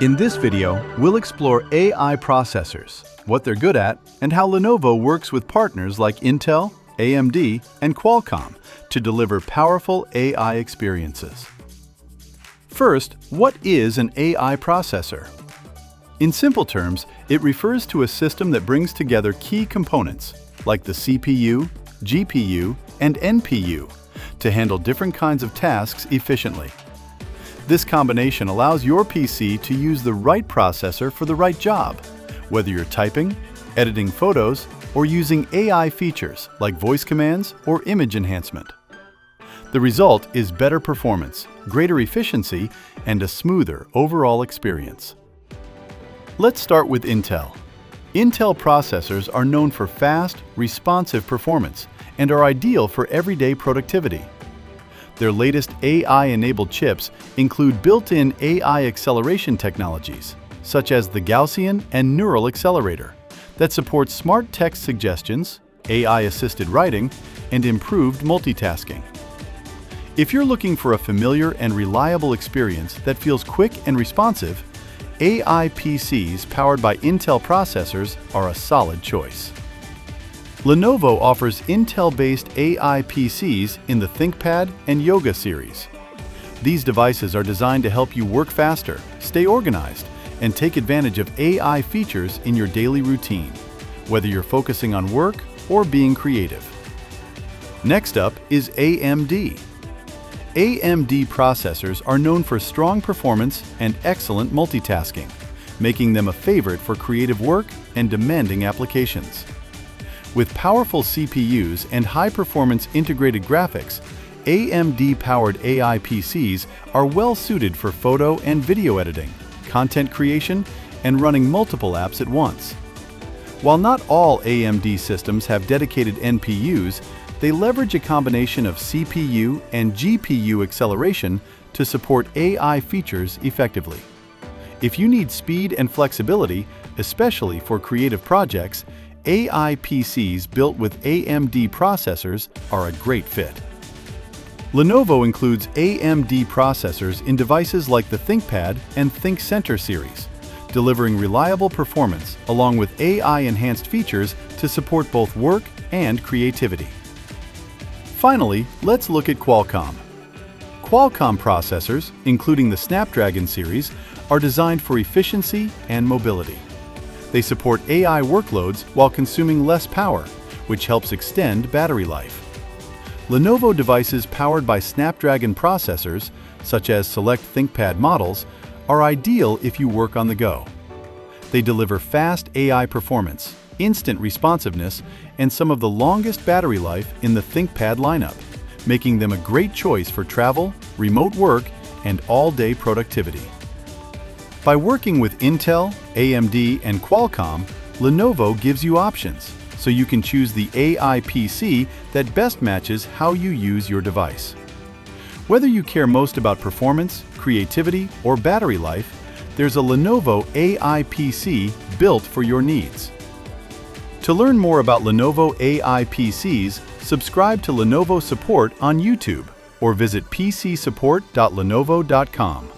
In this video, we'll explore AI processors, what they're good at, and how Lenovo works with partners like Intel, AMD, and Qualcomm to deliver powerful AI experiences. First, what is an AI processor? In simple terms, it refers to a system that brings together key components, like the CPU, GPU, and NPU, to handle different kinds of tasks efficiently. This combination allows your PC to use the right processor for the right job, whether you're typing, editing photos, or using AI features like voice commands or image enhancement. The result is better performance, greater efficiency, and a smoother overall experience. Let's start with Intel. Intel processors are known for fast, responsive performance and are ideal for everyday productivity. Their latest AI-enabled chips include built-in AI acceleration technologies, such as the Gaussian and Neural Accelerator, that supports smart text suggestions, AI-assisted writing, and improved multitasking. If you're looking for a familiar and reliable experience that feels quick and responsive, AI PCs powered by Intel processors are a solid choice. Lenovo offers Intel-based AI PCs in the ThinkPad and Yoga series. These devices are designed to help you work faster, stay organized, and take advantage of AI features in your daily routine, whether you're focusing on work or being creative. Next up is AMD. AMD processors are known for strong performance and excellent multitasking, making them a favorite for creative work and demanding applications. With powerful CPUs and high-performance integrated graphics, AMD-powered AI PCs are well-suited for photo and video editing, content creation, and running multiple apps at once. While not all AMD systems have dedicated NPUs, they leverage a combination of CPU and GPU acceleration to support AI features effectively. If you need speed and flexibility, especially for creative projects, AI PCs built with AMD processors are a great fit. Lenovo includes AMD processors in devices like the ThinkPad and ThinkCenter series, delivering reliable performance along with AI-enhanced features to support both work and creativity. Finally, let's look at Qualcomm. Qualcomm processors, including the Snapdragon series, are designed for efficiency and mobility. They support AI workloads while consuming less power, which helps extend battery life. Lenovo devices powered by Snapdragon processors, such as select ThinkPad models, are ideal if you work on the go. They deliver fast AI performance, instant responsiveness, and some of the longest battery life in the ThinkPad lineup, making them a great choice for travel, remote work, and all-day productivity. By working with Intel, AMD, and Qualcomm, Lenovo gives you options, so you can choose the AI PC that best matches how you use your device. Whether you care most about performance, creativity, or battery life, there's a Lenovo AI PC built for your needs. To learn more about Lenovo AI PCs, subscribe to Lenovo Support on YouTube or visit pcsupport.lenovo.com.